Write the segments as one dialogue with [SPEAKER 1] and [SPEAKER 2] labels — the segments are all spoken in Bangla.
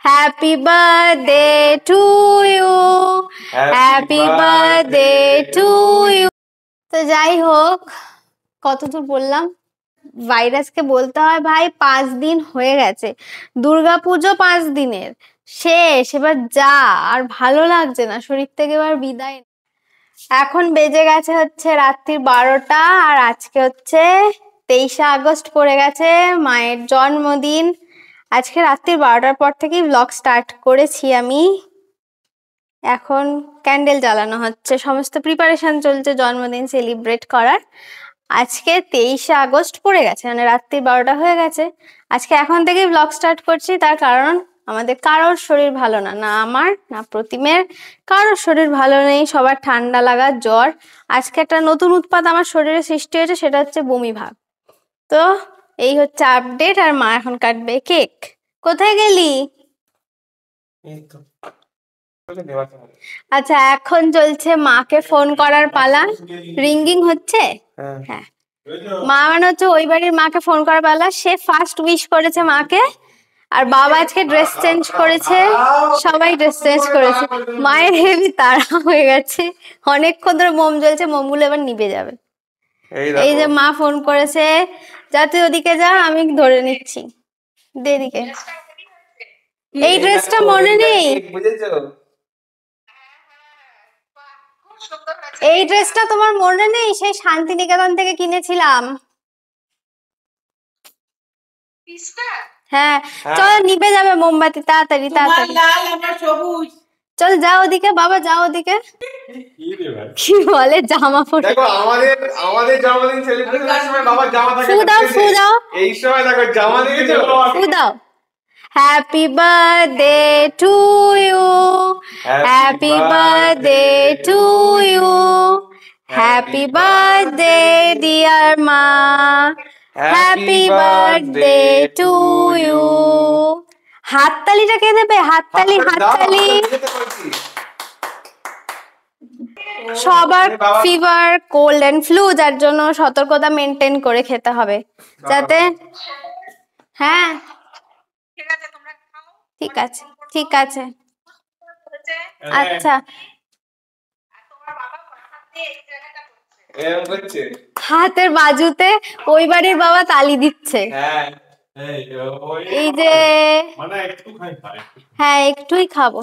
[SPEAKER 1] Happy birthday to you, happy birthday to you. তো যাই হোক, কতদূর বললাম? ভাইরাসকে বলতে হয় ভাই 5 দিন হয়ে গেছে, দুর্গাপুজো 5 দিনের শেষ, এবার যা, আর ভালো লাগছে না, শরীর থেকে এবার বিদায়। এখন বেজে গেছে হচ্ছে রাত্রির 12টা, আর আজকে হচ্ছে 23শে আগস্ট পড়ে গেছে, মায়ের জন্মদিন। আজকে রাত্রির 12টার পর থেকেই ব্লগ স্টার্ট করেছি আমি। এখন ক্যান্ডেল জ্বালানো হচ্ছে, সমস্ত প্রিপারেশন চলছে জন্মদিন সেলিব্রেট করার। আজকে 23শে আগস্ট পড়ে গেছে, মানে রাত্রি 12টা হয়ে গেছে। আজকে এখন থেকেই ব্লগ স্টার্ট করছি, তার কারণ আমাদের কারোর শরীর ভালো না, না আমার না প্রতিমের, কারোর শরীর ভালো নেই, সবার ঠান্ডা লাগা জ্বর। আজকে একটা নতুন উৎপাত আমার শরীরে সৃষ্টি হয়েছে, সেটা হচ্ছে বমি ভাব। তো এই হচ্ছে আপডেট। আর মা এখন কাটবে কেক। কোথায় গেলি? আচ্ছা, এখন চলছে মাকে ফোন করার পালা। রিঙ্গিং হচ্ছে। হ্যাঁ, মা মানে হচ্ছে ওই বাড়ির মাকে ফোন করার পালা। সে ফার্স্ট উইশ করেছে মাকে, আর বাবা আজকে ড্রেস চেঞ্জ করেছে, সবাই ড্রেস চেঞ্জ করেছে। মায়ের হেভি তাড়া হয়ে গেছে, অনেকক্ষণ ধরে মোম জ্বলছে, মোমগুলো এবার নিভে যাবে। এই যে মা ফোন করেছে, যা তুই ওদিকে যা, আমি ধরে নিচ্ছি, দিদিকে। এই ড্রেসটা মনে নেই, এই ড্রেসটা তোমার মনে নেই? সেই শান্তিনিকেতন থেকে কিনেছিলাম। হ্যাঁ, চল নিভে যাবে মোমবাতি, তাড়াতাড়ি তাড়াতাড়ি। চল যাও ওদিকে, বাবা যাও ওদিকে। কি বলে জামা পরে?
[SPEAKER 2] দেখো আমাদের জন্মদিন সেলিব্রেশনের সময় বাবা জামা থাকে না,
[SPEAKER 1] ফু দাও ফু দাও,
[SPEAKER 2] এই সময় দেখো জামা দিয়েছো।
[SPEAKER 1] ফু দাও। Happy birthday to you, happy birthday to you, happy birthday dear মা, হ্যাপি বার্থডে টু ইউ। হাততালিটা কে দেবে? হাততালি হাততালি। সবার ফিভার কোল্ড এন্ড ফ্লু, যার জন্য সতর্কতা মেনটেন করে খেতে হবে যাতে। হ্যাঁ ঠিক আছে ঠিক আছে, আচ্ছা। হাতের বাজুতে ওই বাড়ির বাবা তালি দিচ্ছে। এই যে হ্যাঁ একটুই খাবো,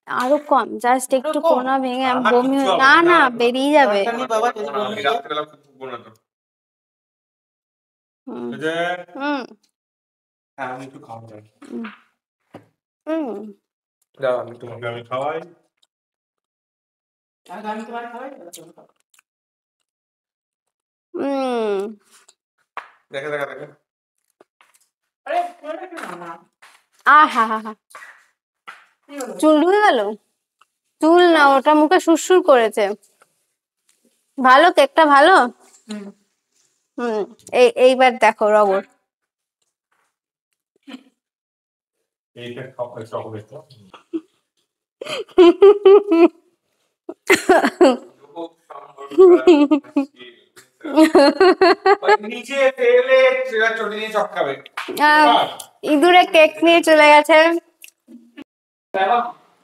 [SPEAKER 1] আরো কম, জাস্ট একটু কোনা ভেঙে বমি। না না বেরিয়ে যাবে। চুল ঢুকে গেল? চুল না, ওটা মুখে সুরসুর করেছে। ভালো কেকটা ভালো। এইবার দেখো রগর। ইঁদুরে কেক নিয়ে চলে গেছে,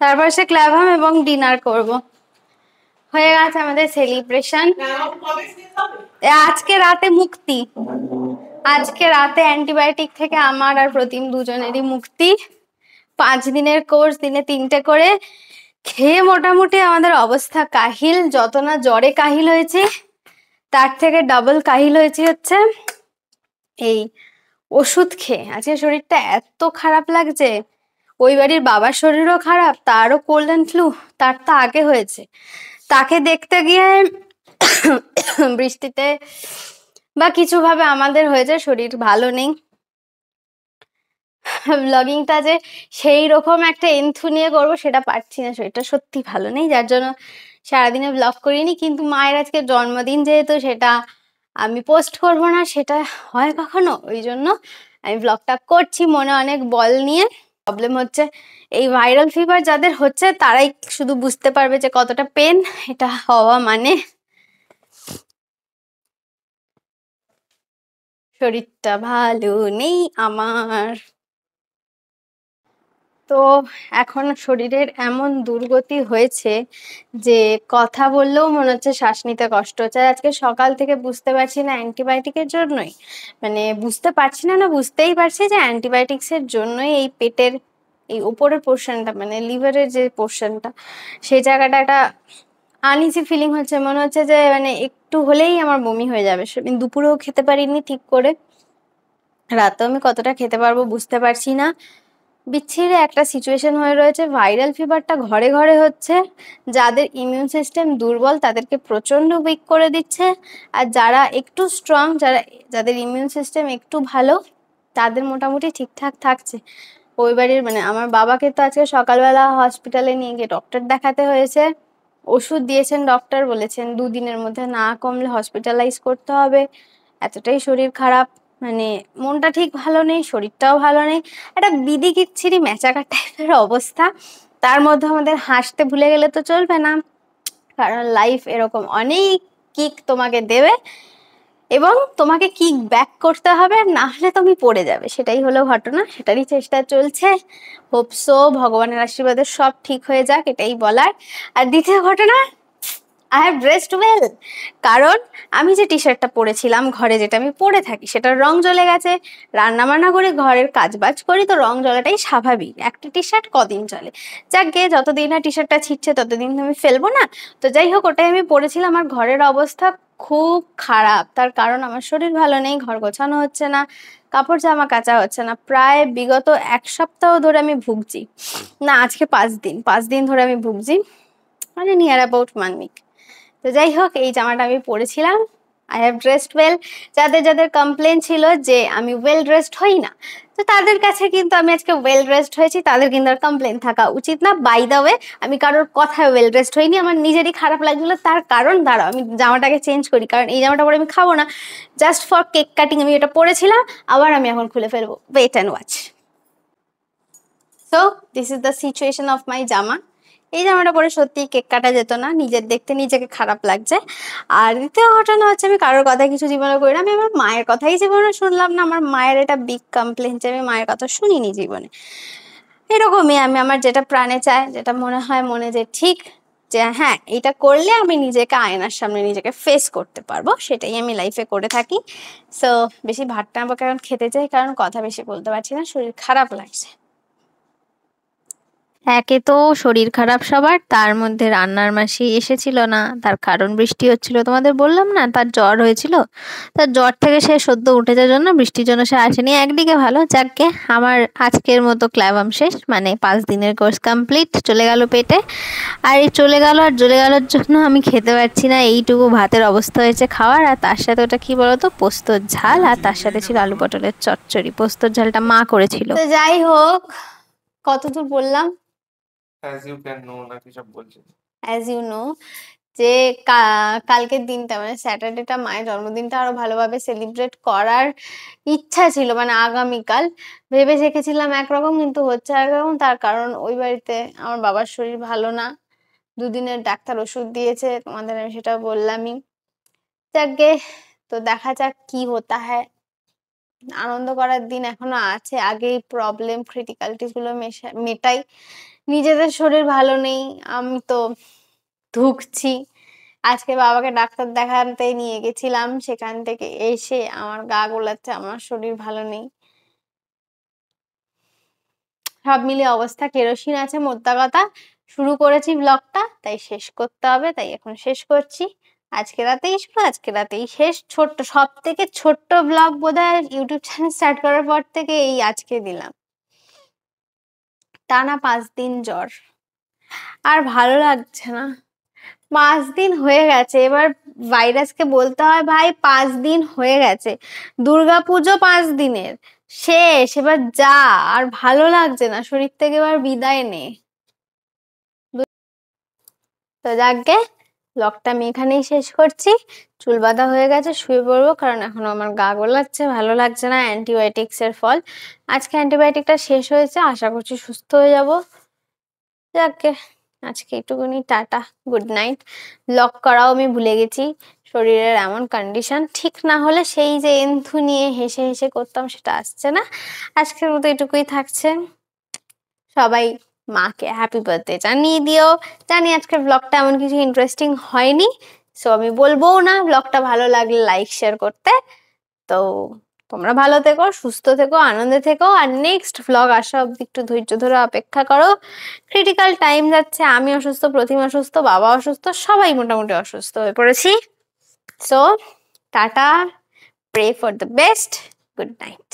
[SPEAKER 1] তারপর সে ক্ল্যাভাম এবং ডিনার করব। হয়ে গেছে আমাদের সেলিব্রেশন। আজকে রাতে মুক্তি, আজকে রাতে অ্যান্টিবায়োটিক থেকে আমার আর প্রতিম দুজনেরই মুক্তি। 5 দিনের কোর্স, দিনে 3টে করে খেয়ে মোটামুটি আমাদের অবস্থা কাহিল। যত না জ্বরে কাহিল হয়েছে, তার থেকে ডাবল কাহিল হয়েছে হচ্ছে এই ওষুধ খেয়ে। আজকে শরীরটা এত খারাপ লাগছে। ওই বাড়ির বাবার শরীরও খারাপ, তারও কোল্ড অ্যান্ড ফ্লু, তার তো আগে হয়েছে। তাকে দেখতে গিয়ে বৃষ্টিতে বা কিছু ভাবে আমাদের হয়েছে, শরীর ভালো নেই। ব্লগিংটা যে সেই রকম একটা এন্থু নিয়ে করবো সেটা পারছি না, শরীরটা সত্যি ভালো নেই, যার জন্য সারাদিনে ব্লগ করিনি। কিন্তু মায়ের আজকে জন্মদিন যেহেতু, সেটা আমি পোস্ট করব না, সেটা হয় কখনো, ওই জন্য আমি ব্লগটা করছি মনে অনেক বল নিয়ে। প্রবলেম হচ্ছে এই ভাইরাল ফিভার যাদের হচ্ছে, তারাই শুধু বুঝতে পারবে যে কতটা পেন এটা হওয়া মানে। শরীরটা ভালো নেই আমার। তো এখন শরীরের এমন দুর্গতি হয়েছে যে কথা বললেও মনে হচ্ছে শ্বাস নিতে কষ্ট হচ্ছে। আর আজকে সকাল থেকে বুঝতে পারছি না অ্যান্টিবায়োটিকের জন্যই, মানে বুঝতে পারছি না, বুঝতেই পারছি যে অ্যান্টিবায়োটিক্সের জন্যই এই পেটের এই উপরের পোর্শনটা, মানে লিভারের যে পোর্শনটা, সেই জায়গাটা একটা আনইজি ফিলিং হচ্ছে। মনে হচ্ছে যে মানে একটু হলেই আমার বমি হয়ে যাবে। আমি দুপুরেও খেতে পারিনি ঠিক করে, রাতেও আমি কতটা খেতে পারবো বুঝতে পারছি না। বিচ্ছিরি একটা সিচুয়েশন হয়ে রয়েছে। ভাইরাল ফিভারটা ঘরে ঘরে হচ্ছে। যাদের ইমিউন সিস্টেম দুর্বল তাদেরকে প্রচন্ড উইক করে দিচ্ছে, আর যারা একটু স্ট্রং, যাদের ইমিউন সিস্টেম একটু ভালো, তাদের মোটামুটি ঠিকঠাক থাকছে। ওই বাড়ির মানে আমার বাবাকে তো আজকে সকালবেলা হসপিটালে নিয়ে গিয়ে ডক্টর দেখাতে হয়েছে। ওষুধ দিয়েছেন ডক্টর, বলেছেন 2 দিনের মধ্যে না কমলে হসপিটালাইজ করতে হবে। এতটাই শরীর খারাপ, মানে মনটা ঠিক ভালো নেই, শরীরটাও ভালো নেই, একটা বিদি কিচ্ছিরি মেচাকা টাইপের অবস্থা। তার মধ্যে আমাদের হাসতে ভুলে গেলে তো চলবে না, কারণ লাইফ এরকম অনেক কিক তোমাকে দেবে এবং তোমাকে কিক ব্যাক করতে হবে, না হলে তুমি পড়ে যাবে। সেটাই হলো ঘটনা, সেটারই চেষ্টা চলছে। হোপসো ভগবানের আশীর্বাদে সব ঠিক হয়ে যাক, এটাই বলার। আর দ্বিতীয় ঘটনা, আই হ্যাভ ড্রেসড ওয়েল। কারণ আমি যে টি শার্টটা পরেছিলাম ঘরে, যেটা আমি পরে থাকি, সেটার রং জ্বলে গেছে। রান্না বান্না করে ঘরের কাজ বাজ করি, তো রং জ্বলাটাই স্বাভাবিক, একটা টি শার্ট কদিন চলে। যাক গে, যতদিন না টি শার্টটা ছিটছে ততদিন আমি ফেলবো না। তো যাই হোক, ওটাই আমি পরেছিলাম। আমার ঘরের অবস্থা খুব খারাপ, তার কারণ আমার শরীর ভালো নেই, ঘর গোছানো হচ্ছে না, কাপড় জামা কাচা হচ্ছে না। প্রায় বিগত 1 সপ্তাহ ধরে আমি ভুগছি, না আজকে 5 দিন, 5 দিন ধরে আমি ভুগছি, মানে নিয়ার অ্যাবাউট 1 উইক। তো যাই হোক, এই জামাটা আমি পরেছিলাম। I have dressed well. যাদের যাদের কমপ্লেন ছিল যে আমি ওয়েল ড্রেসড হই না, তো তাদের কাছে কিন্তু আমি আজকে ওয়েল ড্রেসড হয়েছি, তাদের কিন্তু আর কমপ্লেন থাকা উচিত না। বাই দ্য ওয়ে, আমি কারোর কথায় ওয়েল ড্রেসড হইনি, আমার নিজেরই খারাপ লাগছিল। তার কারণ দাঁড়াও, আমি জামাটাকে চেঞ্জ করি, কারণ এই জামাটা পরে আমি খাবো না। জাস্ট ফর কেক কাটিং আমি এটা পরেছিলাম, আবার আমি এখন খুলে ফেলবো। Wait and watch. So this is the situation of my জামা। এই জামাটা পরে সত্যি কেক কাটা যেত না, নিজের দেখতে নিজেকে খারাপ লাগছে। আর দ্বিতীয় ঘটনা হচ্ছে, আমি কারোর কথা কিছু জীবনে করি না, আমি আমার মায়ের কথাই জীবনে শুনলাম না। আমার মায়ের এটা বিগ কমপ্লেন যে আমি মায়ের কথা শুনিনি জীবনে। এরকমই আমি আমার যেটা প্রাণে চায়, যেটা মনে হয় মনে যে ঠিক, যে হ্যাঁ এটা করলে আমি নিজেকে আয়নার সামনে নিজেকে ফেস করতে পারবো, সেটাই আমি লাইফে করে থাকি। সো বেশি ভাট্টা আমাকে এখন খেতে চাই, কারণ কথা বেশি বলতে পারছি না, শরীর খারাপ লাগছে। একে তো শরীর খারাপ সবার, তার মধ্যে রান্নার মাসি এসেছিল না, তার কারণ বৃষ্টি হচ্ছিল। তোমাদের বললাম না তার জ্বর হয়েছিল, তার জ্বর থেকে সে সদ্য উঠেছে জন্য, বৃষ্টির জন্য সে আসেনি। একদিকে ভালো, যাকে আমার আজকের মতো ক্লাবাম শেষ, মানে 5 দিনের কোর্স কমপ্লিট, চলে গেল পেটে। আর এই চলে গেল আর চলে গেলোর জন্য আমি খেতে পারছি না, এইটুকু ভাতের অবস্থা হয়েছে খাওয়ার। আর তার সাথে ওটা কি বলতো, পোস্তর ঝাল, আর তার সাথে ছিল আলু পটলের চচ্চড়ি। পোস্তর ঝালটা মা করেছিল। তো যাই হোক, কতদূর বললাম?
[SPEAKER 2] as you can know নাকি সব বলছে।
[SPEAKER 1] অ্যাজ ইউ নো, যে কালকের দিনটা মানে স্যাটারডেটা মায়ের জন্মদিনটা আরো ভালোভাবে সেলিব্রেট করার ইচ্ছা ছিল, মানে আগামীকাল ভেবে রেখেছিলাম একরকম, কিন্তু হচ্ছে একরকম। তার কারণ ওই বাড়িতে আমার বাবার শরীর ভালো না, 2 দিনের ডাক্তার ওষুধ দিয়েছে, তোমাদের আমি সেটা বললামই। যাকগে, তো দেখা যাক কি হতা হ্যায়। আনন্দ করার দিন এখনো আছে, আগেই প্রবলেম ক্রিটিক্যালিটিস গুলো মেটাই। নিজেদের শরীর ভালো নেই, আমি তো ধুকছি। আজকে বাবাকে ডাক্তার দেখাতে নিয়ে গেছিলাম, সেখান থেকে এসে আমার গা গোলাচ্ছে, আমার শরীর ভালো নেই। সব মিলিয়ে অবস্থা কেরোসিন আছে। মোদ্দা কথা, শুরু করেছি ব্লগটা, তাই শেষ করতে হবে, তাই এখন শেষ করছি। আজকে রাতেই শুরু, আজকে রাতেই শেষ। ছোট্ট, সব থেকে ছোট্ট ব্লগ বোধহয় ইউটিউব চ্যানেল স্টার্ট করার পর থেকে এই আজকে দিলাম। টানা 5 দিন জ্বর, আর ভালো লাগছে না। 5 দিন হয়ে গেছে, এবার ভাইরাসকে বলতে হয় ভাই 5 দিন হয়ে গেছে, দুর্গাপুজো 5 দিনের শেষ, এবার যা। আর ভালো লাগছে না, শরীর থেকে এবার বিদায় নে। তো যাকগে, ব্লগটা আমি এখানেই শেষ করছি। চুল বাঁধা হয়ে গেছে, শুয়ে পড়বো, কারণ এখনো আমার গা গোলাচ্ছে, ভালো লাগছে না, অ্যান্টিবায়োটিক্স এর ফল। আজকে অ্যান্টিবায়োটিকটা শেষ হয়েছে, আশা করছি সুস্থ হয়ে যাব। যাকগে, আজকে একটুখানি টাটা, গুড নাইট। ব্লগ করাও আমি ভুলে গেছি, শরীরের এমন কন্ডিশন, ঠিক না হলে সেই যে এন্থু নিয়ে হেসে হেসে করতাম সেটা আসছে না। আজকের মতো এটুকুই থাকছে। সবাই মাকে হ্যাপি বার্থডে জানিয়ে দিও। জানি আজকের ব্লগটা এমন কিছু ইন্টারেস্টিং হয়নি, সো আমি বলবোও না। ব্লগটা ভালো লাগলে লাইক শেয়ার করতে। তো তোমরা ভালো থেকো, সুস্থ থেকো, আনন্দে থেকো, আর নেক্সট ব্লগ আসা অব্দি একটু ধৈর্য ধরে অপেক্ষা করো। ক্রিটিক্যাল টাইম যাচ্ছে, আমি অসুস্থ, প্রতিমা অসুস্থ, বাবা অসুস্থ, সবাই মোটামুটি অসুস্থ হয়ে পড়েছি। So tata, pray for the best, good night.